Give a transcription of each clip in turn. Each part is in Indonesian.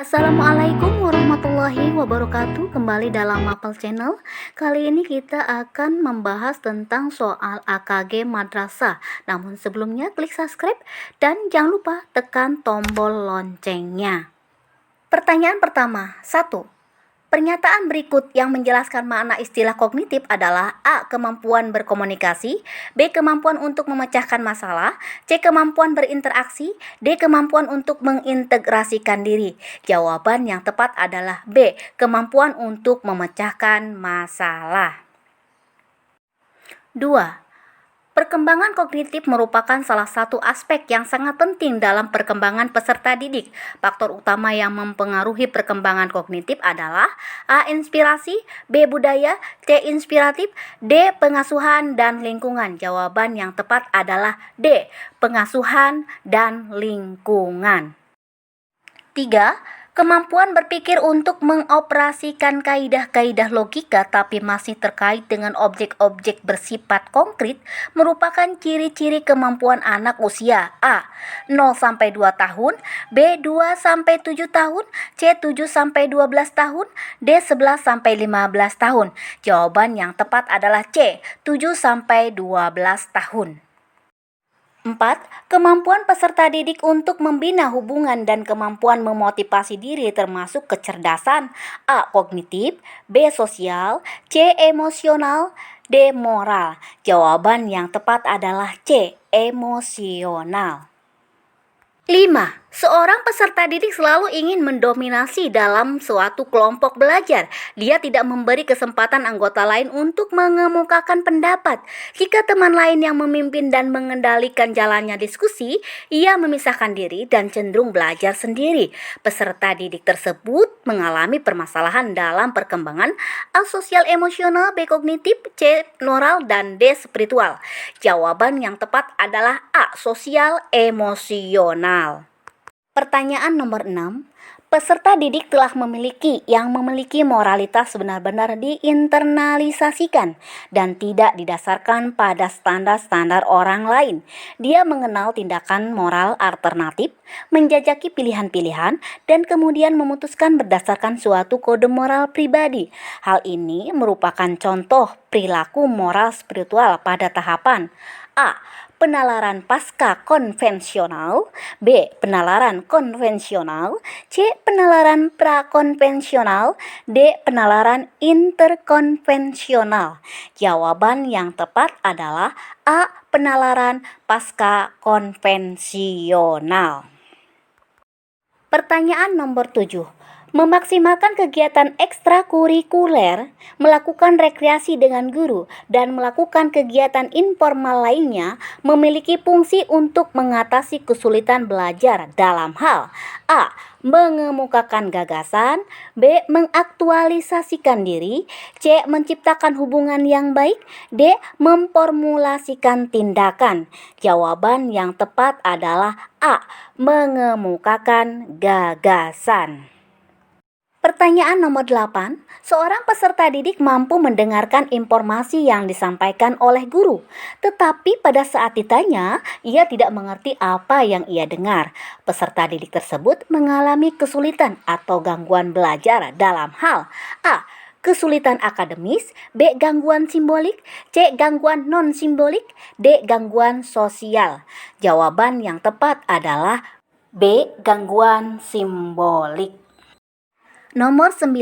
Assalamualaikum warahmatullahi wabarakatuh. Kembali dalam Mapel Channel. Kali ini kita akan membahas tentang soal AKG Madrasah. Namun sebelumnya klik subscribe dan jangan lupa tekan tombol loncengnya. Pertanyaan pertama, 1. Pernyataan berikut yang menjelaskan makna istilah kognitif adalah: A. Kemampuan berkomunikasi, B. Kemampuan untuk memecahkan masalah, C. Kemampuan berinteraksi, D. Kemampuan untuk mengintegrasikan diri. Jawaban yang tepat adalah B. Kemampuan untuk memecahkan masalah. 2. Perkembangan kognitif merupakan salah satu aspek yang sangat penting dalam perkembangan peserta didik. Faktor utama yang mempengaruhi perkembangan kognitif adalah A. Inspirasi, B. Budaya, C. Inspiratif, D. Pengasuhan dan lingkungan. Jawaban yang tepat adalah D. Pengasuhan dan lingkungan. 3. Kemampuan berpikir untuk mengoperasikan kaidah-kaidah logika tapi masih terkait dengan objek-objek bersifat konkret merupakan ciri-ciri kemampuan anak usia A. 0-2 tahun, B. 2-7 tahun, C. 7-12 tahun, D. 11-15 tahun. Jawaban yang tepat adalah C. 7-12 tahun. 4. Kemampuan peserta didik untuk membina hubungan dan kemampuan memotivasi diri termasuk kecerdasan: A. Kognitif, B. Sosial, C. Emosional, D. Moral. Jawaban yang tepat adalah C. Emosional. 5. Seorang peserta didik selalu ingin mendominasi dalam suatu kelompok belajar. Dia tidak memberi kesempatan anggota lain untuk mengemukakan pendapat. Jika teman lain yang memimpin dan mengendalikan jalannya diskusi, ia memisahkan diri dan cenderung belajar sendiri. Peserta didik tersebut mengalami permasalahan dalam perkembangan: A. Sosial emosional, B. Kognitif, C. Moral, dan D. Spiritual. Jawaban yang tepat adalah A. Sosial emosional. Pertanyaan nomor 6. Peserta didik telah memiliki moralitas benar-benar diinternalisasikan dan tidak didasarkan pada standar-standar orang lain. Dia mengenal tindakan moral alternatif, menjajaki pilihan-pilihan, dan kemudian memutuskan berdasarkan suatu kode moral pribadi. Hal ini merupakan contoh perilaku moral spiritual pada tahapan: A. Penalaran pasca konvensional, B. Penalaran konvensional, C. Penalaran prakonvensional, D. Penalaran interkonvensional. Jawaban yang tepat adalah A. Penalaran pasca konvensional. Pertanyaan nomor 7. Memaksimalkan kegiatan ekstrakurikuler, melakukan rekreasi dengan guru, dan melakukan kegiatan informal lainnya memiliki fungsi untuk mengatasi kesulitan belajar dalam hal: A. Mengemukakan gagasan, B. Mengaktualisasikan diri, C. Menciptakan hubungan yang baik, D. Memformulasikan tindakan. Jawaban yang tepat adalah A. Mengemukakan gagasan. Pertanyaan nomor 8. Seorang peserta didik mampu mendengarkan informasi yang disampaikan oleh guru, tetapi pada saat ditanya, ia tidak mengerti apa yang ia dengar. Peserta didik tersebut mengalami kesulitan atau gangguan belajar dalam hal: A. Kesulitan akademis, B. Gangguan simbolik, C. Gangguan non-simbolik, D. Gangguan sosial. Jawaban yang tepat adalah B. Gangguan simbolik. Nomor 9.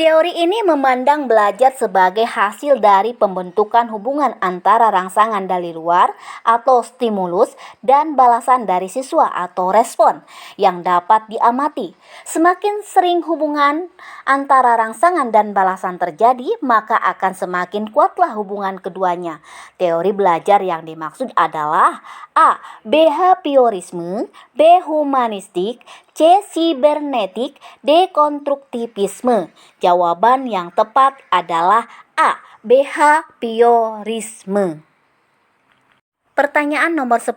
Teori ini memandang belajar sebagai hasil dari pembentukan hubungan antara rangsangan dari luar atau stimulus dan balasan dari siswa atau respon yang dapat diamati. Semakin sering hubungan antara rangsangan dan balasan terjadi, maka akan semakin kuatlah hubungan keduanya. Teori belajar yang dimaksud adalah A. Behaviorisme, B. Humanistik, C. Sibernetik, D. Konstruktivisme. Jawaban yang tepat adalah A. Behaviorisme. Pertanyaan nomor 10.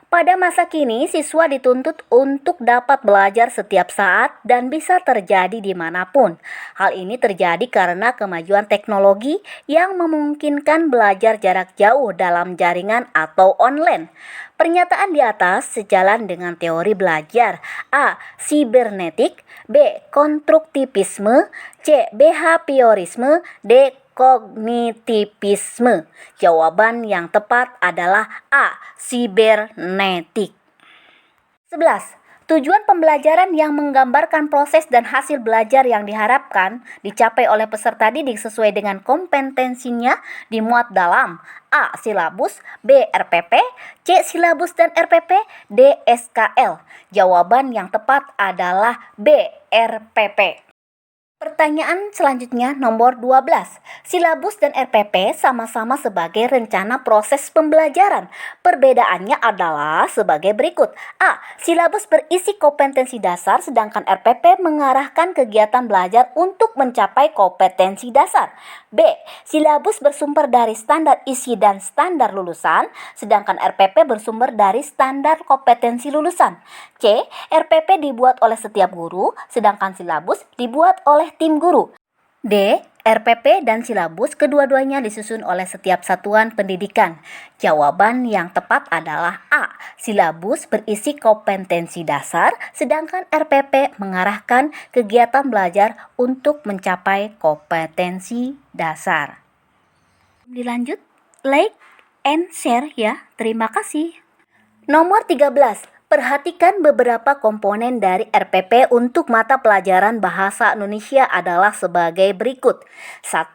Pada masa kini, siswa dituntut untuk dapat belajar setiap saat dan bisa terjadi dimanapun. Hal ini terjadi karena kemajuan teknologi yang memungkinkan belajar jarak jauh dalam jaringan atau online. Pernyataan di atas sejalan dengan teori belajar. A. Sibernetik. B. Konstruktivisme. C. Behaviorisme. D. Kognitivisme. Jawaban yang tepat adalah A. Sibernetik. 11. Tujuan pembelajaran yang menggambarkan proses dan hasil belajar yang diharapkan dicapai oleh peserta didik sesuai dengan kompetensinya dimuat dalam A. Silabus, B. RPP, C. Silabus dan RPP, D. SKL. Jawaban yang tepat adalah B. RPP. Pertanyaan selanjutnya nomor 12. Silabus dan RPP sama-sama sebagai rencana proses pembelajaran. Perbedaannya adalah sebagai berikut. A. Silabus berisi kompetensi dasar sedangkan RPP mengarahkan kegiatan belajar untuk mencapai kompetensi dasar. B. Silabus bersumber dari standar isi dan standar lulusan sedangkan RPP bersumber dari standar kompetensi lulusan. C. RPP dibuat oleh setiap guru sedangkan silabus dibuat oleh tim guru. D. RPP dan silabus kedua-duanya disusun oleh setiap satuan pendidikan. Jawaban yang tepat adalah A. Silabus berisi kompetensi dasar, sedangkan RPP mengarahkan kegiatan belajar untuk mencapai kompetensi dasar. Dilanjut, like and share ya. Terima kasih. Nomor 13. Perhatikan beberapa komponen dari RPP untuk mata pelajaran Bahasa Indonesia adalah sebagai berikut. 1.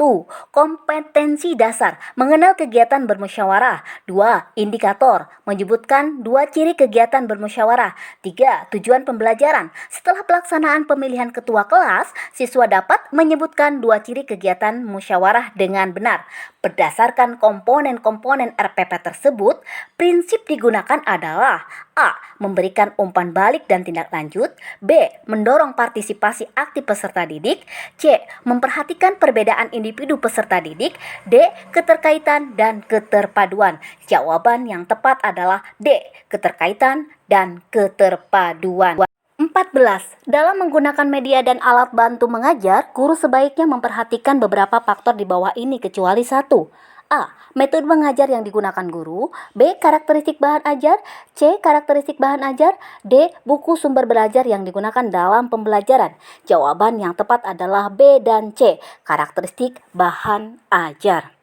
Kompetensi dasar, mengenal kegiatan bermusyawarah. 2. Indikator, menyebutkan 2 ciri kegiatan bermusyawarah. 3. Tujuan pembelajaran, setelah pelaksanaan pemilihan ketua kelas, siswa dapat menyebutkan 2 ciri kegiatan musyawarah dengan benar. Berdasarkan komponen-komponen RPP tersebut, prinsip digunakan adalah A. Memberikan umpan balik dan tindak lanjut. B. Mendorong partisipasi aktif peserta didik. C. Memperhatikan perbedaan individu peserta didik. D. Keterkaitan dan keterpaduan. Jawaban yang tepat adalah D. Keterkaitan dan keterpaduan. 14. Dalam menggunakan media dan alat bantu mengajar, guru sebaiknya memperhatikan beberapa faktor di bawah ini kecuali 1. A. Metode mengajar yang digunakan guru. B. Karakteristik bahan ajar. C. Karakteristik bahan ajar. D. Buku sumber belajar yang digunakan dalam pembelajaran. Jawaban yang tepat adalah B dan C. Karakteristik bahan ajar.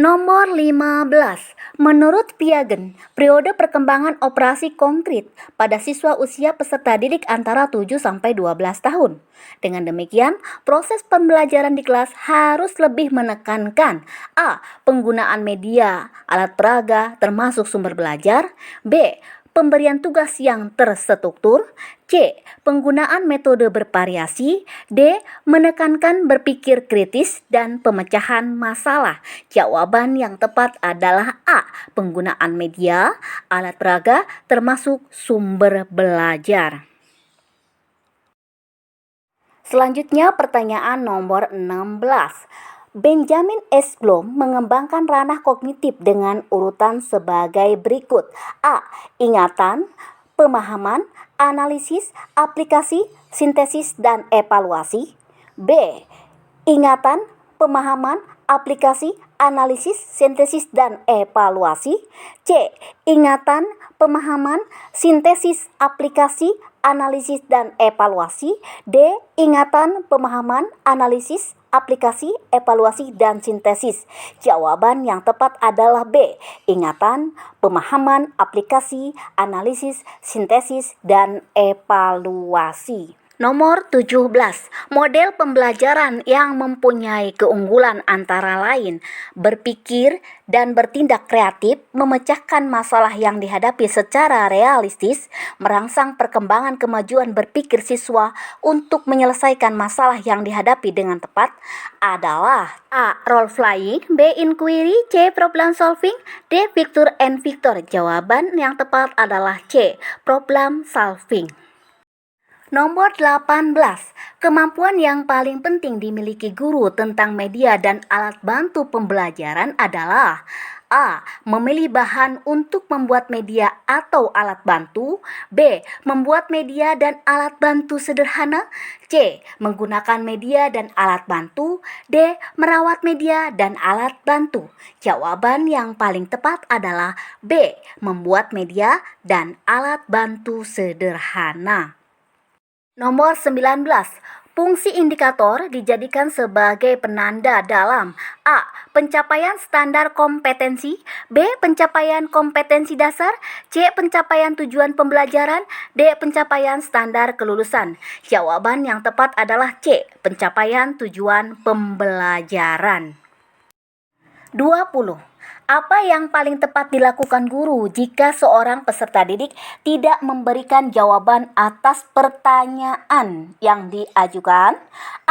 Nomor 15. Menurut Piagen, periode perkembangan operasi konkret pada siswa usia peserta didik antara 7 sampai 12 tahun. Dengan demikian, proses pembelajaran di kelas harus lebih menekankan A. Penggunaan media, alat peraga termasuk sumber belajar. B. Pemberian tugas yang terstruktur. C. Penggunaan metode bervariasi. D. Menekankan berpikir kritis dan pemecahan masalah. Jawaban yang tepat adalah A. Penggunaan media, alat peraga termasuk sumber belajar. Selanjutnya pertanyaan nomor 16. Benjamin S. Bloom mengembangkan ranah kognitif dengan urutan sebagai berikut. A. Ingatan, pemahaman, analisis, aplikasi, sintesis, dan evaluasi. B. Ingatan, pemahaman, aplikasi, analisis, sintesis, dan evaluasi. C. Ingatan, pemahaman, sintesis, aplikasi, analisis, dan evaluasi. D. Ingatan, pemahaman, analisis, aplikasi, evaluasi, dan sintesis. Jawaban yang tepat adalah B. Ingatan, pemahaman, aplikasi, analisis, sintesis, dan evaluasi. Nomor 17. Model pembelajaran yang mempunyai keunggulan antara lain berpikir dan bertindak kreatif, memecahkan masalah yang dihadapi secara realistis, merangsang perkembangan kemajuan berpikir siswa untuk menyelesaikan masalah yang dihadapi dengan tepat adalah A. Role playing, B. Inquiry, C. Problem solving, D. Victor and Victor. Jawaban yang tepat adalah C. Problem solving. Nomor 18. Kemampuan yang paling penting dimiliki guru tentang media dan alat bantu pembelajaran adalah A. Memilih bahan untuk membuat media atau alat bantu. B. Membuat media dan alat bantu sederhana. C. Menggunakan media dan alat bantu. D. Merawat media dan alat bantu. Jawaban yang paling tepat adalah B. Membuat media dan alat bantu sederhana. Nomor 19. Fungsi indikator dijadikan sebagai penanda dalam A. Pencapaian standar kompetensi. B. Pencapaian kompetensi dasar. C. Pencapaian tujuan pembelajaran. D. Pencapaian standar kelulusan. Jawaban yang tepat adalah C. Pencapaian tujuan pembelajaran. 20. Apa yang paling tepat dilakukan guru jika seorang peserta didik tidak memberikan jawaban atas pertanyaan yang diajukan?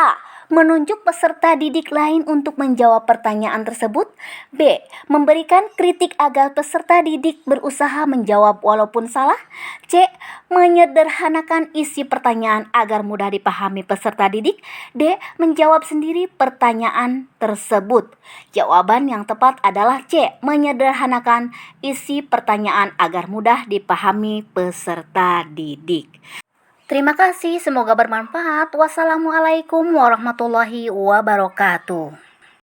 A. Menunjuk peserta didik lain untuk menjawab pertanyaan tersebut. B. Memberikan kritik agar peserta didik berusaha menjawab walaupun salah. C. Menyederhanakan isi pertanyaan agar mudah dipahami peserta didik. D. Menjawab sendiri pertanyaan tersebut. Jawaban yang tepat adalah C. Menyederhanakan isi pertanyaan agar mudah dipahami peserta didik. Terima kasih, semoga bermanfaat. Wassalamualaikum warahmatullahi wabarakatuh.